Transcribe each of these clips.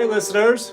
Hey, listeners.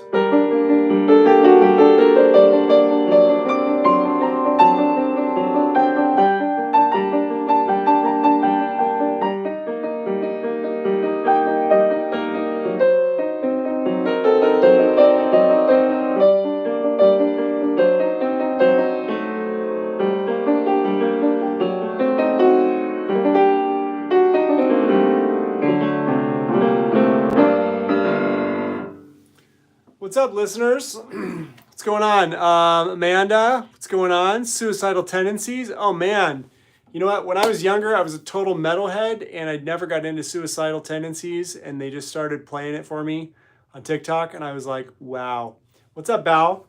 What's up, listeners? What's going on? Amanda, what's going on? Suicidal tendencies? Oh, man. You know what? When I was younger, I was a total metalhead, and I never got into suicidal tendencies, and they just started playing it for me on TikTok, and I was like, wow. What's up, Bao?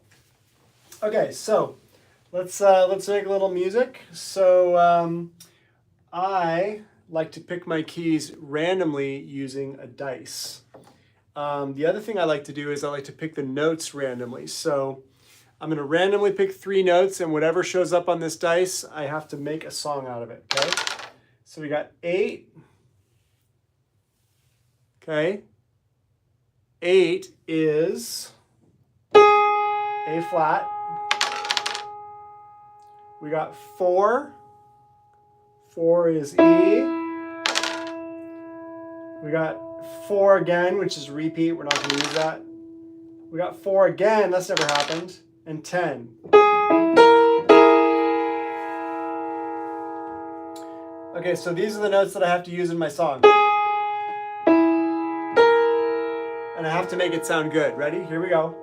Okay, so let's make a little music. So I like to pick my keys randomly using a dice. The other thing I like to do is I like to pick the notes randomly. So I'm going to randomly pick 3 notes, and whatever shows up on this dice, I have to make a song out of it, okay? So we got 8. Okay. 8 is A flat. We got 4. 4 is E. We got 4 again, which is repeat. We're not going to use that. We got 4 again. That's never happened. And 10. Okay, so these are the notes that I have to use in my song. And I have to make it sound good. Ready? Here we go.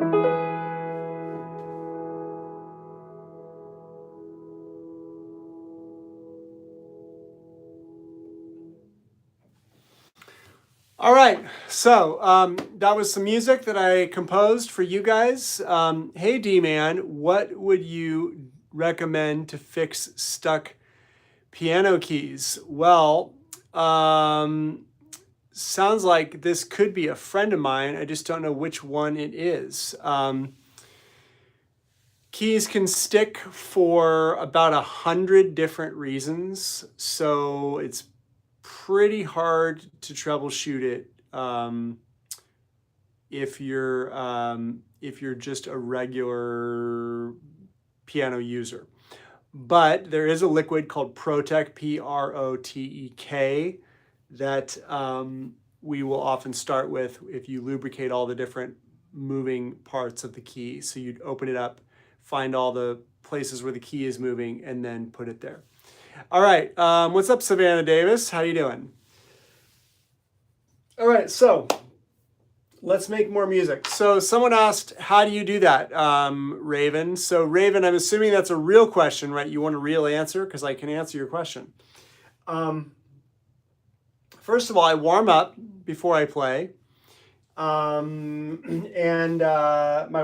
All right, so that was some music that I composed for you guys. Hey D-Man, what would you recommend to fix stuck piano keys? Well, sounds like this could be a friend of mine. I just don't know which one it is. Keys can stick for about 100 different reasons, so it's pretty hard to troubleshoot it if you're just a regular piano user. But there is a liquid called Protek, P-R-O-T-E-K, that we will often start with if you lubricate all the different moving parts of the key. So you'd open it up, find all the places where the key is moving, and then put it there. All right, what's up, Savannah Davis? How you doing? All right, so let's make more music. So someone asked, how do you do that, Raven? So Raven, I'm assuming that's a real question, right? You want a real answer? Because I can answer your question. First of all, I warm up before I play. My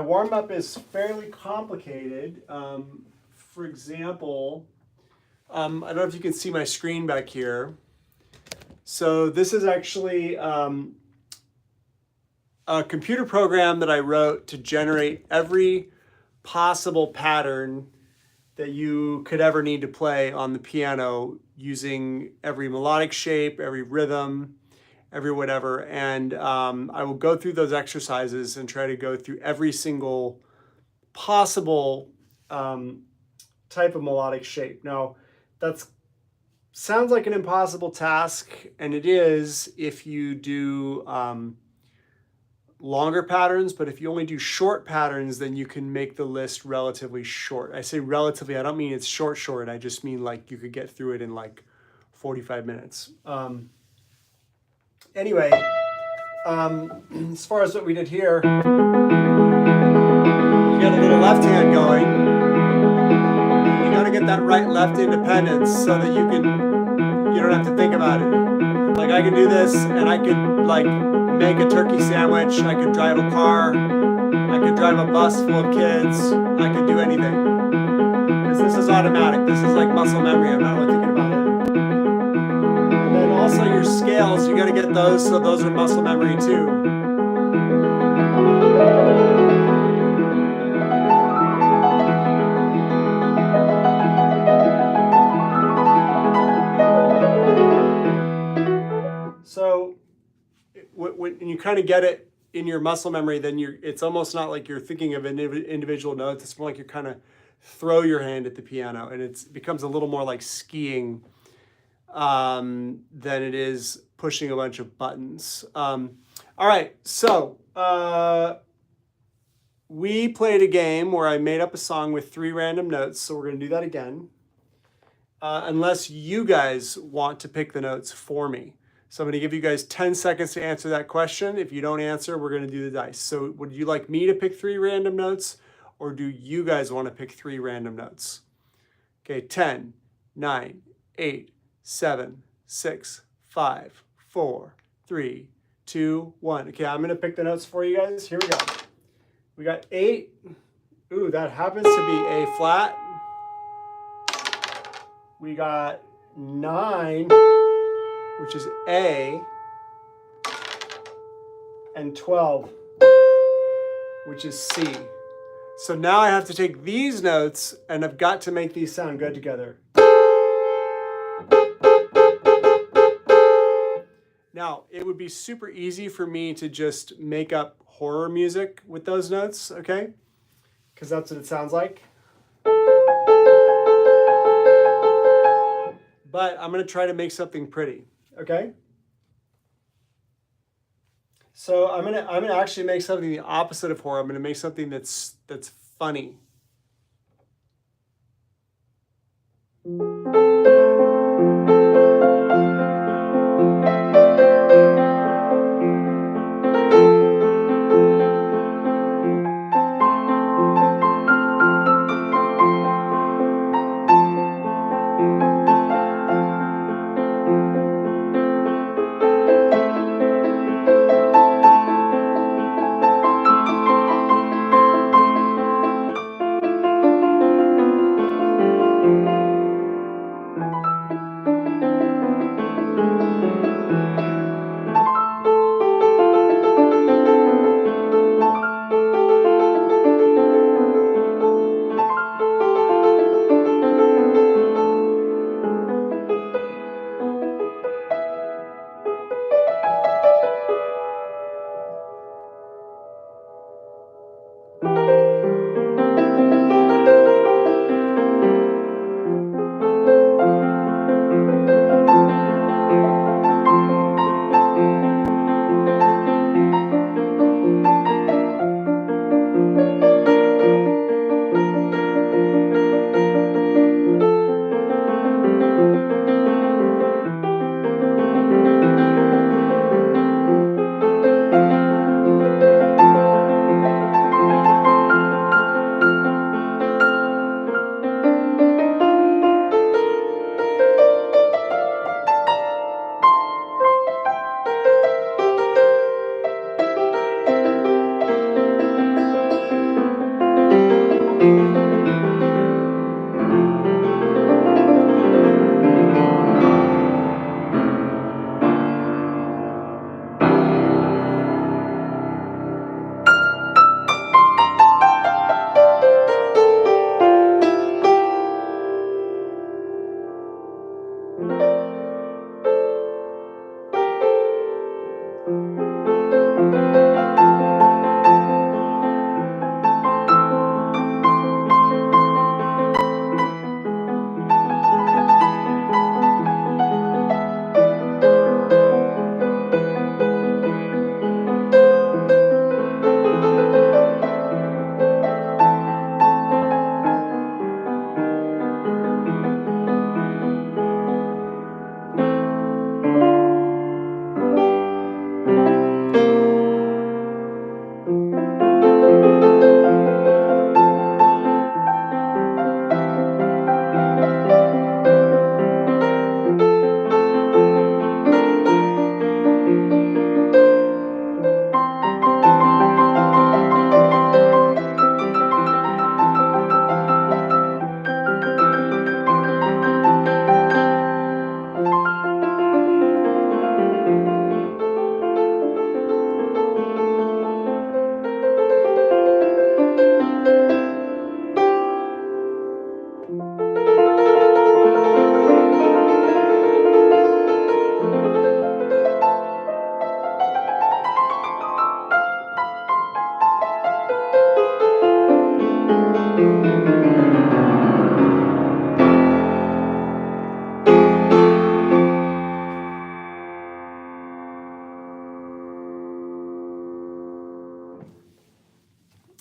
warm-up is fairly complicated. For example, I don't know if you can see my screen back here. So this is actually a computer program that I wrote to generate every possible pattern that you could ever need to play on the piano, using every melodic shape, every rhythm, every whatever. And I will go through those exercises and try to go through every single possible type of melodic shape. Now, that's sounds like an impossible task, and it is if you do longer patterns, but if you only do short patterns, then you can make the list relatively short. I say relatively, I don't mean it's short, I just mean like you could get through it in like 45 minutes. Anyway, as far as what we did here, you got a little left hand going. You got to get that right-left independence so that you don't have to think about it. Like I can do this, and I could like make a turkey sandwich. I could drive a car. I could drive a bus full of kids. I could do anything. Because this is automatic. This is like muscle memory. I'm not really thinking about it. And then also your scales, you got to get those, so those are muscle memory too. So when you kind of get it in your muscle memory, then it's almost not like you're thinking of individual notes. It's more like you kind of throw your hand at the piano, and it becomes a little more like skiing than it is pushing a bunch of buttons. All right, so we played a game where I made up a song with 3 random notes, so we're going to do that again, unless you guys want to pick the notes for me. So I'm going to give you guys 10 seconds to answer that question. If you don't answer, we're going to do the dice. So would you like me to pick 3 random notes, or do you guys want to pick 3 random notes? Okay, 10, 9, 8, 7, 6, 5, 4, 3, 2, 1. Okay, I'm going to pick the notes for you guys. Here we go. We got 8. Ooh, that happens to be A flat. We got 9, which is A, and 12, which is C. So now I have to take these notes, and I've got to make these sound good together. Now, it would be super easy for me to just make up horror music with those notes, okay? Because that's what it sounds like. But I'm going to try to make something pretty, okay? So I'm gonna actually make something the opposite of horror. I'm gonna make something that's funny.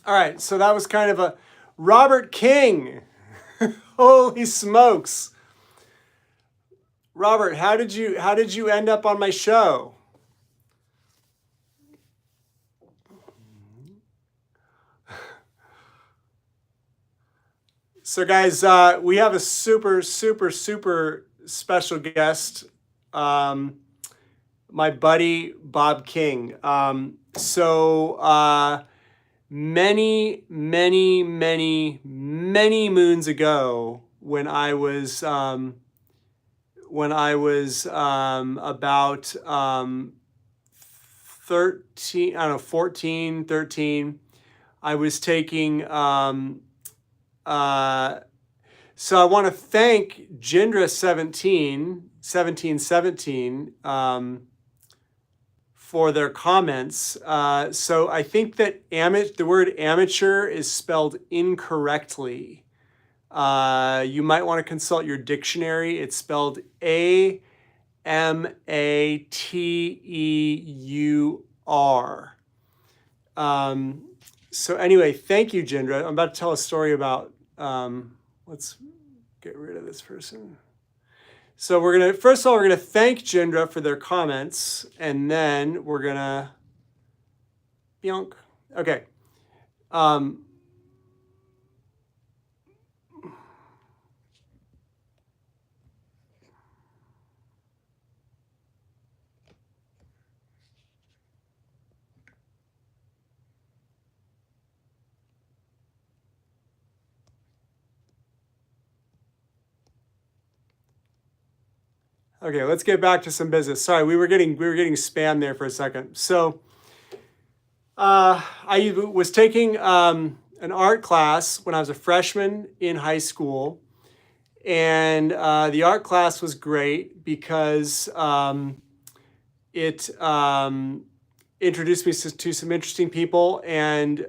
All right, so that was kind of a Robert King. Holy smokes. Robert, how did you end up on my show? So guys, we have a super special guest, my buddy Bob King. Many moons ago, when I was about 13, I don't know, 14, 13, I was taking, so I want to thank Jindra 1717, for their comments. So I think that the word amateur is spelled incorrectly. You might want to consult your dictionary. It's spelled AMATEUR. So anyway, thank you, Jindra. I'm about to tell a story about, let's get rid of this person. So first of all, we're gonna thank Jindra for their comments, and then we're gonna, yonk. Okay. Okay, let's get back to some business. Sorry, we were getting spam there for a second. So I was taking an art class when I was a freshman in high school, and the art class was great because it introduced me to some interesting people, and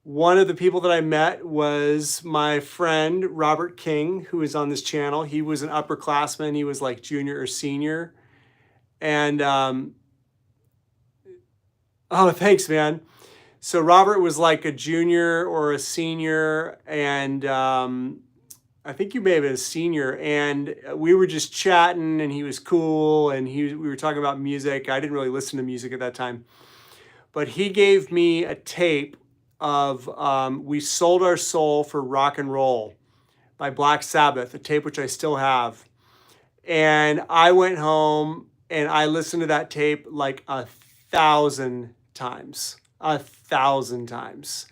one of the people that I met was my friend Robert King, who is on this channel. He was an upperclassman. He was like junior or senior. And oh, thanks, man. So Robert was like a junior or a senior, and I think you may have been a senior. And we were just chatting, and he was cool, and we were talking about music. I didn't really listen to music at that time, but he gave me a tape of We Sold Our Soul for Rock and Roll by Black Sabbath, a tape which I still have. And I went home and I listened to that tape like 1,000 times. 1,000 times.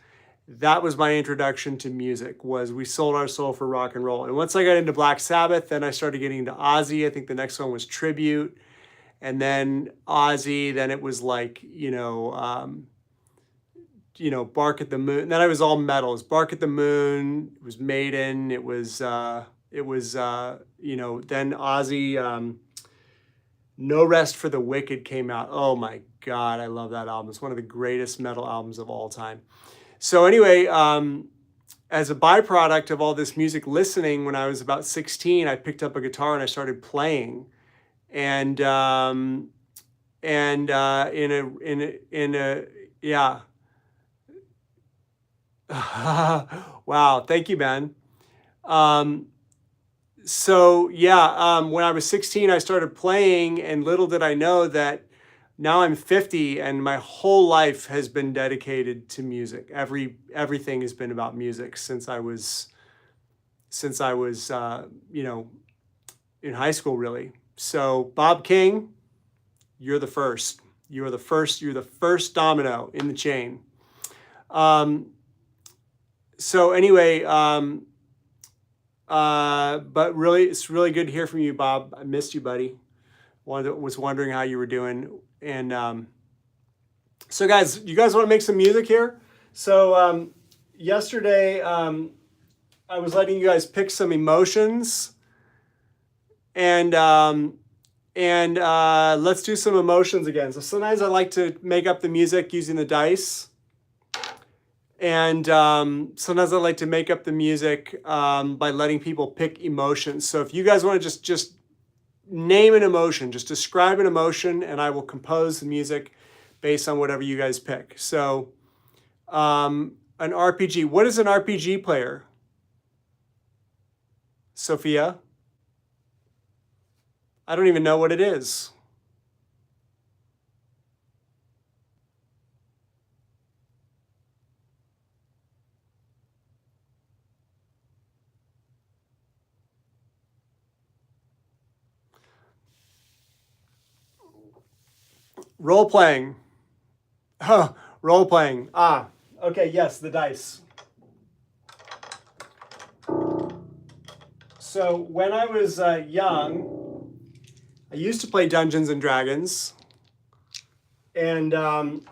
That was my introduction to music, was We Sold Our Soul for Rock and Roll. And once I got into Black Sabbath, then I started getting into Ozzy. I think the next one was Tribute. And then Ozzy, then it was like, Bark at the Moon. And then I was all metal. It was Bark at the Moon. It was Maiden. It was then Ozzy. No Rest for the Wicked came out. Oh my God, I love that album. It's one of the greatest metal albums of all time. So anyway, as a byproduct of all this music listening, when I was about 16, I picked up a guitar and I started playing. And yeah. Wow, thank you, Ben. So yeah, when I was 16, I started playing, and little did I know that now I'm 50 and my whole life has been dedicated to music. Everything has been about music since I was in high school, really. So Bob King, you're the first. You're the first domino in the chain. So anyway, but really, it's really good to hear from you, Bob. I missed you, buddy. Was wondering how you were doing. And so guys, you guys want to make some music here? So yesterday, I was letting you guys pick some emotions, and let's do some emotions again. So sometimes I like to make up the music using the dice. And sometimes I like to make up the music by letting people pick emotions. So if you guys want to just name an emotion, just describe an emotion, and I will compose the music based on whatever you guys pick. So An RPG. What is an RPG player? Sophia? I don't even know what it is. Role playing. Oh, role playing. Ah, okay, yes, the dice. So when I was young, I used to play Dungeons and Dragons. And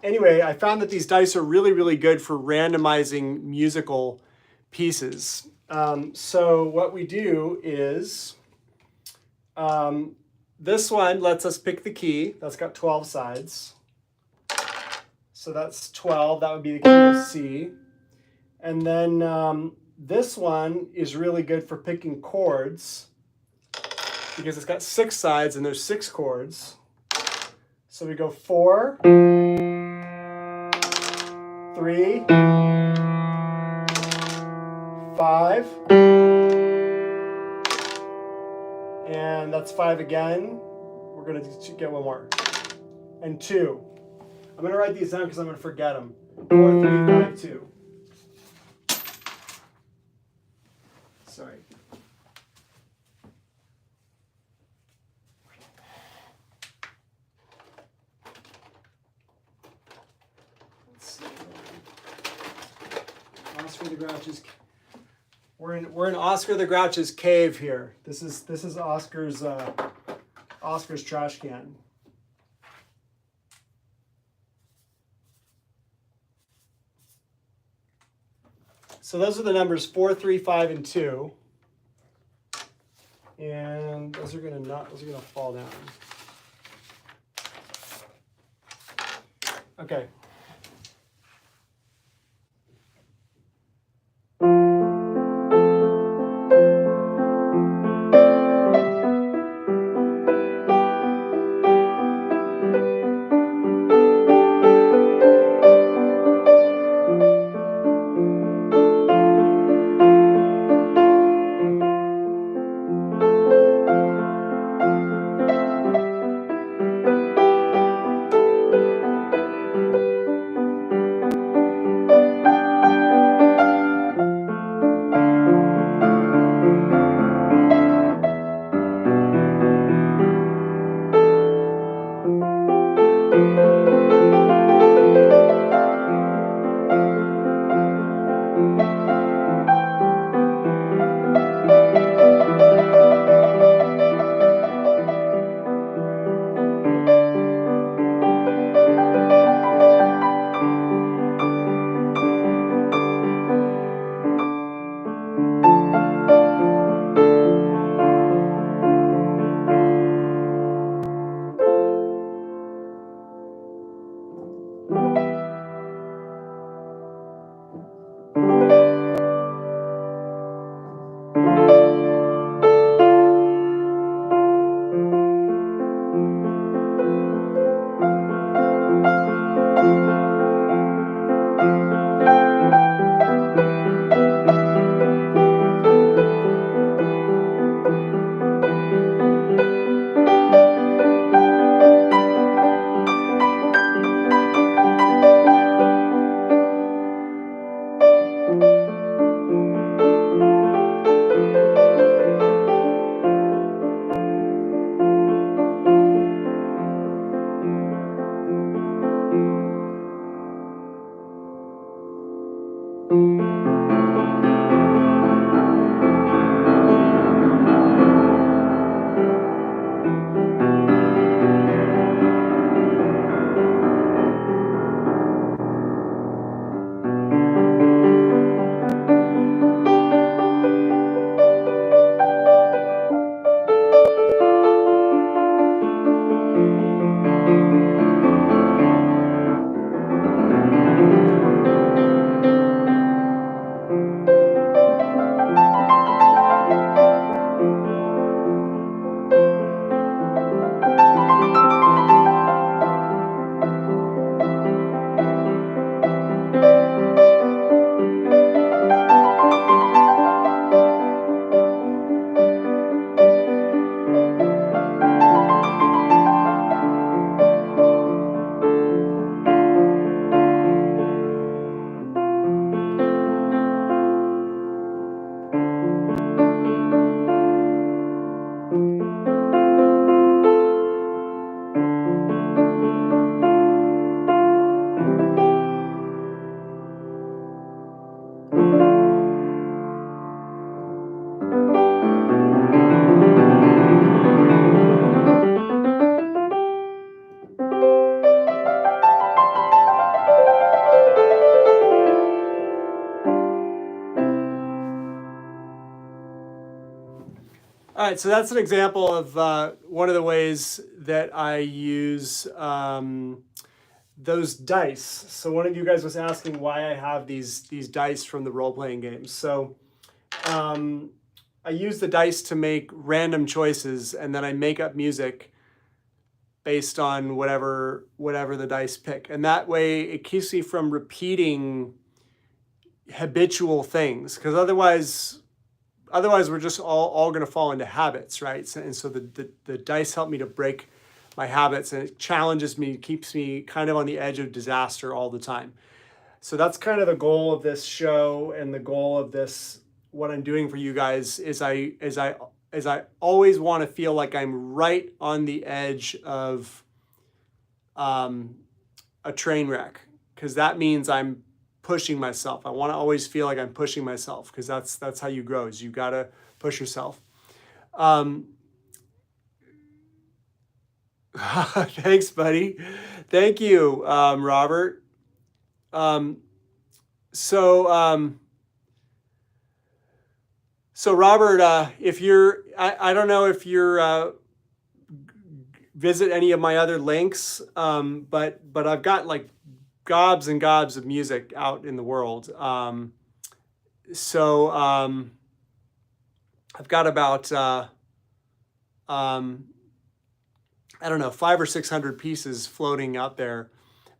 anyway, I found that these dice are really, really good for randomizing musical pieces. So what we do is, this one lets us pick the key. That's got 12 sides. So that's 12. That would be the key of C. And then this one is really good for picking chords because it's got 6 sides and there's 6 chords. So we go 4, 3, 5, and that's 5 again. We're going to get one more. And 2. I'm going to write these down because I'm going to forget them. 4, 3, 5, 2. Sorry. Oscar the Grouch's. We're in Oscar the Grouch's cave here. This is Oscar's trash can. So those are the numbers 4, 3, 5, and 2. And those are gonna fall down. Okay. All right, so that's an example of one of the ways that I use those dice. So one of you guys was asking why I have these dice from the role playing games. So I use the dice to make random choices, and then I make up music based on whatever the dice pick, and that way it keeps me from repeating habitual things, because otherwise we're just all going to fall into habits, right? And so the dice help me to break my habits, and it challenges me, keeps me kind of on the edge of disaster all the time. So that's kind of the goal of this show, and the goal of this, what I'm doing for you guys, is I always want to feel like I'm right on the edge of a train wreck, because that means I'm pushing myself. I want to always feel like I'm pushing myself, because that's how you grow, is you got to push yourself. Thanks, buddy. Thank you, Robert. So Robert, if you're, I don't know if you're visit any of my other links, but I've got like gobs and gobs of music out in the world. I've got about I don't know, 500 or 600 pieces floating out there,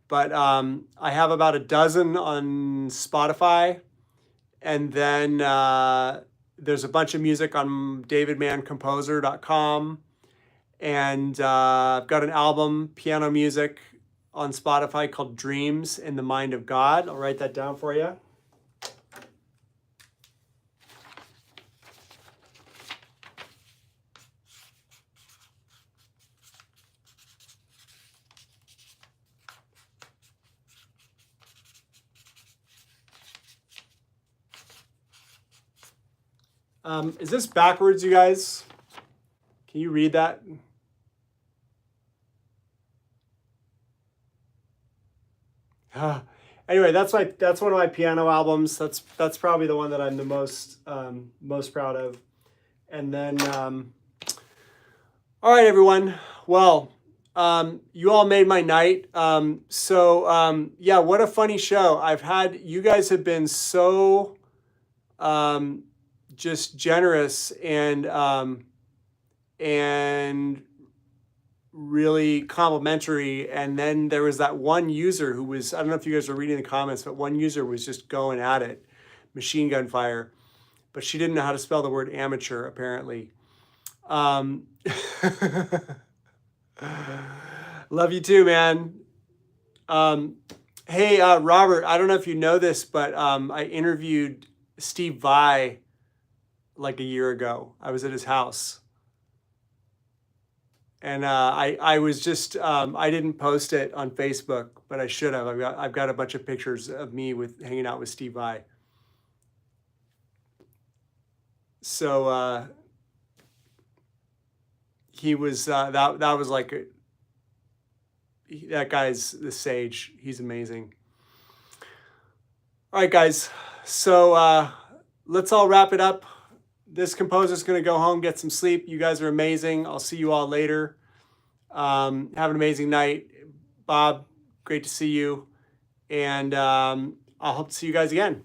but I have about a dozen on Spotify, and then there's a bunch of music on davidmanncomposer.com, and I've got an album, piano music, on Spotify called Dreams in the Mind of God. I'll write that down for you. Is this backwards, you guys? Can you read that? Anyway, that's one of my piano albums. That's probably the one that I'm the most proud of. And then, all right, everyone. Well, you all made my night. Yeah, what a funny show. You guys have been so just generous and really complimentary. And then there was that one user who was, I don't know if you guys were reading the comments, but one user was just going at it, machine gun fire, but she didn't know how to spell the word amateur, apparently. Love you too, man. Hey, Robert, I don't know if you know this, but I interviewed Steve Vai like a year ago. I was at his house. And I was just, I didn't post it on Facebook, but I should have. I've got a bunch of pictures of me hanging out with Steve Vai. So he was, that was like, that guy's the sage. He's amazing. All right, guys. So let's all wrap it up. This composer's going to go home, get some sleep. You guys are amazing. I'll see you all later. Have an amazing night. Bob, great to see you. And I'll hope to see you guys again.